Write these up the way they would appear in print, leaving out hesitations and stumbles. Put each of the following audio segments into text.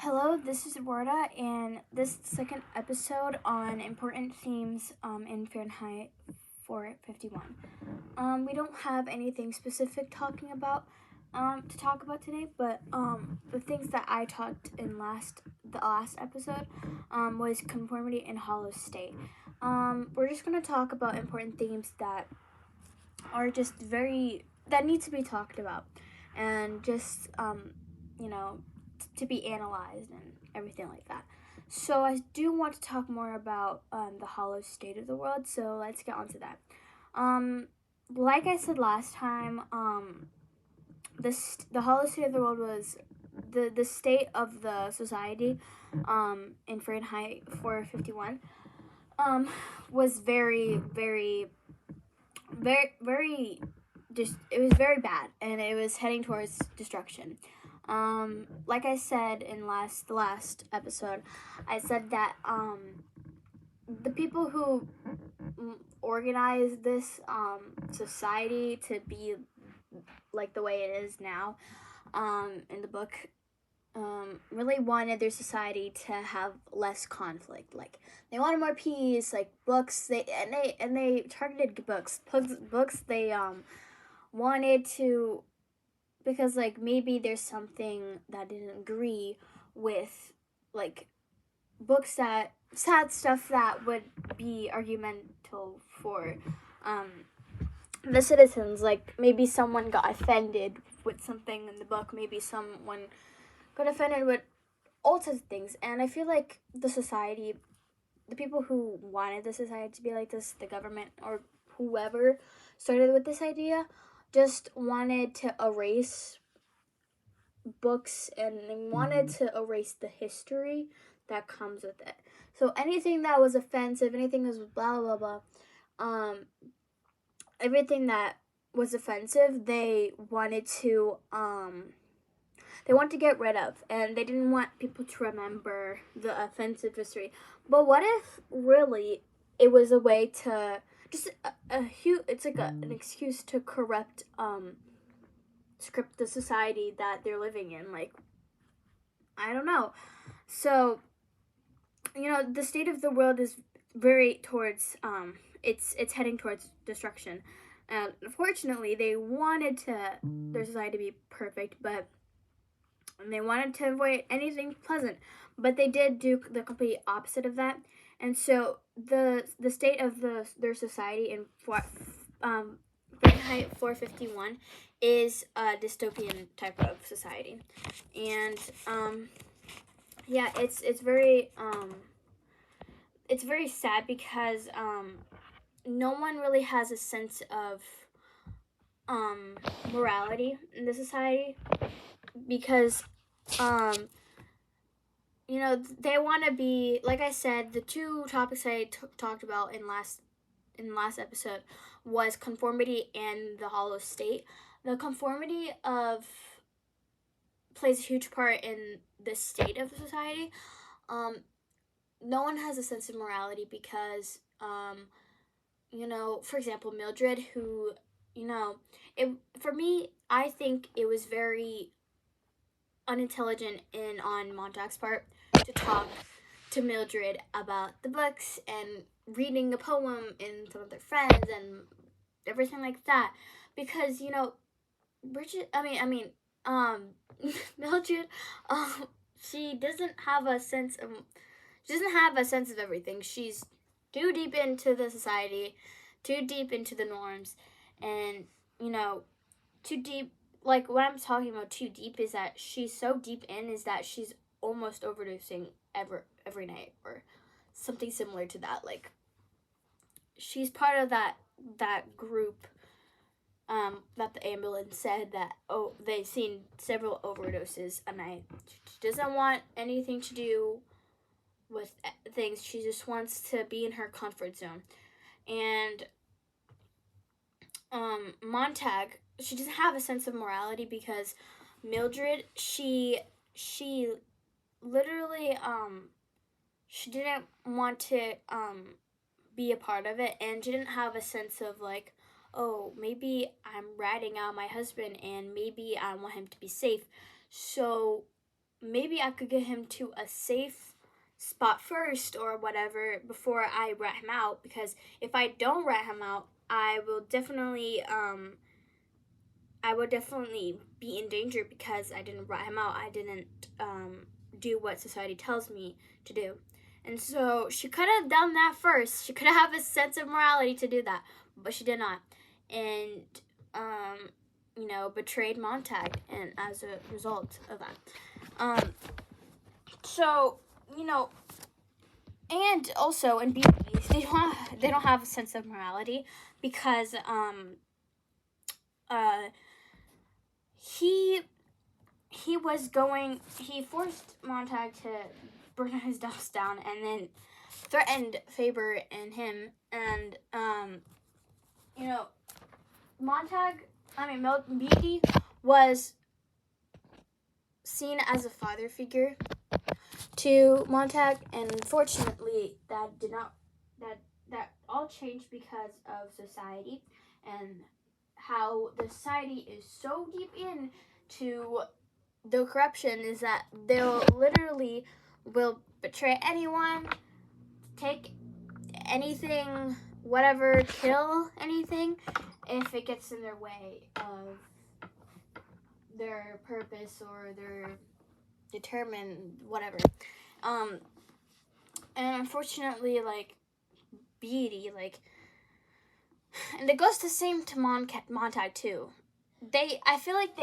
Hello, this is Roberta, and this is the second episode on important themes in Fahrenheit 451. We don't have anything specific to talk about today, but the things that I talked in the last episode was conformity and hollow state. We're just gonna talk about important themes that are that need to be talked about, and just you know to be analyzed and everything like that. So I do want to talk more about the hollow state of the world. So let's get on to that. Um, like I said last time, the hollow state of the world was the state of the society in Fahrenheit 451 was very just it was very bad, and it was heading towards destruction. Like I said in the last episode, I said that the people who organized this society to be like the way it is now in the book really wanted their society to have less conflict. Like they wanted more peace, like books. They targeted books. They wanted to, because like maybe there's something that didn't agree with, like books that sad stuff that would be argumental for um the citizens. Like maybe someone got offended with something in the book, maybe someone got offended with all sorts of things. And I feel like the people who wanted the society to be like this, the government or whoever started with this idea, just wanted to erase books, and they wanted to erase the history that comes with it. So anything that was offensive, anything that was blah blah blah, everything that was offensive, they want to get rid of, and they didn't want people to remember the offensive history. But what if really it was a way to just it's like an excuse to script the society that they're living in? Like, I don't know. So the state of the world is very towards it's heading towards destruction. And unfortunately, they wanted their society to be perfect, but they wanted to avoid anything pleasant. But they did do the complete opposite of that. And so the state of their society in Fahrenheit 451 is a dystopian type of society. And yeah, it's very sad because no one really has a sense of morality in the society, because they want to be, like I said, the two topics I talked about in the last episode was conformity and the hollow state. The conformity of plays a huge part in the state of the society. No one has a sense of morality because for example, Mildred, who for me, I think it was very unintelligent on Montag's part to talk to Mildred about the books and reading a poem in front of their friends and everything like that, because Bridget, Mildred, she doesn't have a sense of everything. She's too deep into the society, too deep into the norms, and too deep. Like what I'm talking about, too deep, is that she's so deep in is that she's almost overdosing every night or something similar to that. Like she's part of that group that the ambulance said that they've seen several overdoses a night. She doesn't want anything to do with things. She just wants to be in her comfort zone. And Montag, she doesn't have a sense of morality because Mildred, she literally she didn't want to be a part of it, and she didn't have a sense of like, oh, maybe I'm ratting out my husband and maybe I want him to be safe. So maybe I could get him to a safe spot first or whatever before I rat him out, because if I don't rat him out, I would definitely be in danger because I didn't rat him out. I didn't do what society tells me to do. And so she could have done that first. She could have a sense of morality to do that, but she did not. And, betrayed Montag, and as a result of that. So, and also in BB, they don't have a sense of morality because, he forced Montag to burn his house down and then threatened Faber and him, and Beatty was seen as a father figure to Montag, and unfortunately that all changed because of society and how the society is so deep into the corruption is that they'll literally will betray anyone, take anything, whatever, kill anything if it gets in their way of their purpose or their determined whatever. And unfortunately, Beatty, and it goes the same to Montag too. I feel like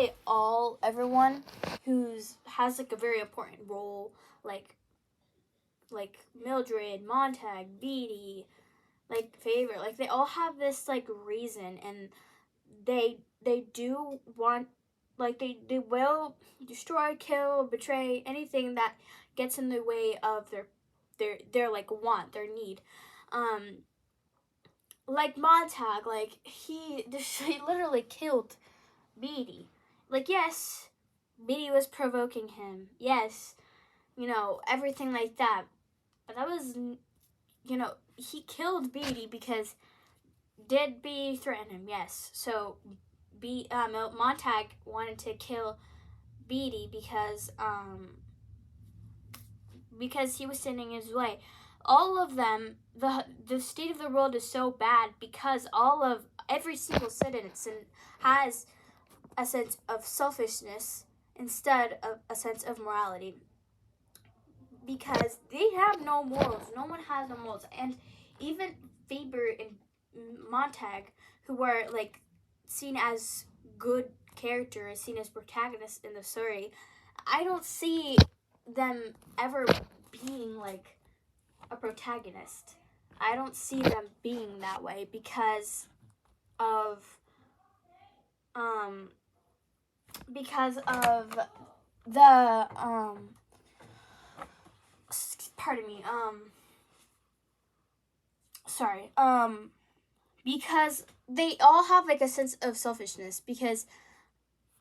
everyone has a very important role, like Mildred, Montag, Beatty, Faber, they all have this reason, and they do want, they will destroy, kill, betray anything that gets in the way of their want, their need. Montag, he literally killed Beatty. Yes, Beatty was provoking him. Yes, everything like that. But that was, he killed Beatty because did Beatty threaten him? Yes. So Montag wanted to kill Beatty because he was standing in his way. All of them, the state of the world is so bad because every single citizen has a sense of selfishness instead of a sense of morality, because they have no morals. No one has no morals. And even Faber and Montag, who were seen as good characters, seen as protagonists in the story, I don't see them ever being a protagonist. I don't see them being that way because of the pardon me, because they all have a sense of selfishness, because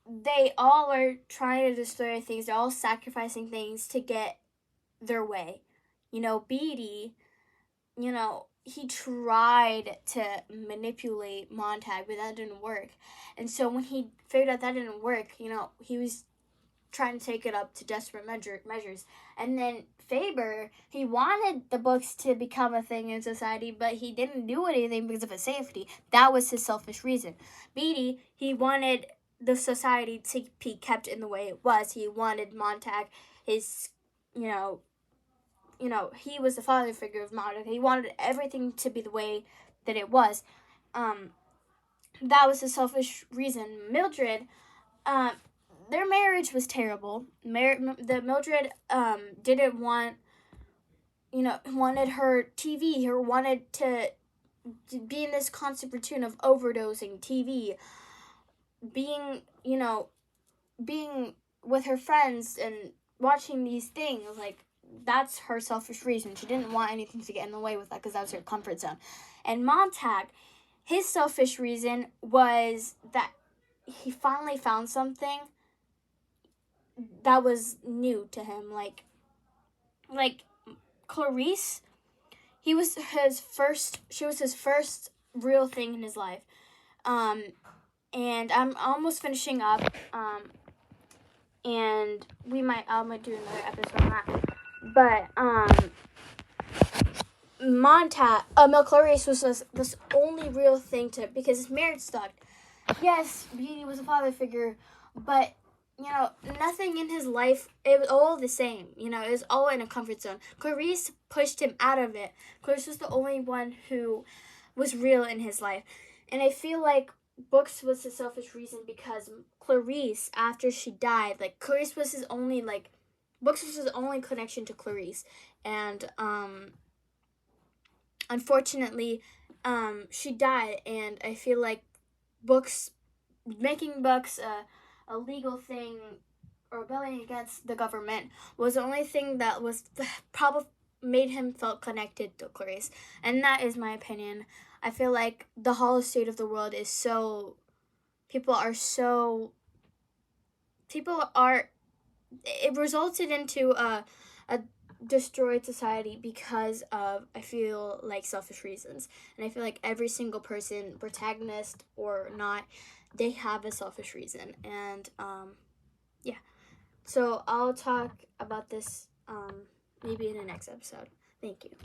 they all are trying to destroy things. They're all sacrificing things to get their way. Beatty, he tried to manipulate Montag, but that didn't work. And so when he figured out that didn't work, he was trying to take it up to desperate measures. And then Faber, he wanted the books to become a thing in society, but he didn't do anything because of his safety. That was his selfish reason. Beatty, he wanted the society to be kept in the way it was. He wanted Montag, his, he was the father figure of Montag. He wanted everything to be the way that it was. That was his selfish reason. Mildred, their marriage was terrible. Mildred didn't want, wanted her TV, or wanted to be in this constant routine of overdosing, TV, being with her friends and watching these things. That's her selfish reason. She didn't want anything to get in the way with that because that was her comfort zone. And Montag, his selfish reason was that he finally found something that was new to him. Clarice, she was his first real thing in his life. And I'm almost finishing up. and I might do another episode on that. But Clarice was this only real thing to, because his marriage sucked. Yes, Beauty was a father figure, but nothing in his life, it was all the same. It was all in a comfort zone. Clarice pushed him out of it. Clarice was the only one who was real in his life. And I feel like Books was a selfish reason, because Clarice, after she died, Clarice was his only, Books was his only connection to Clarice. And, unfortunately, she died, and I feel like making Books a legal thing, or rebelling against the government, was the only thing that was probably made him felt connected to Clarice. And that is my opinion. I feel like the hollow state of the world is so, it resulted into a destroyed society because of, I feel like, selfish reasons. And I feel like every single person, protagonist or not, they have a selfish reason. And yeah, so I'll talk about this maybe in the next episode. Thank you.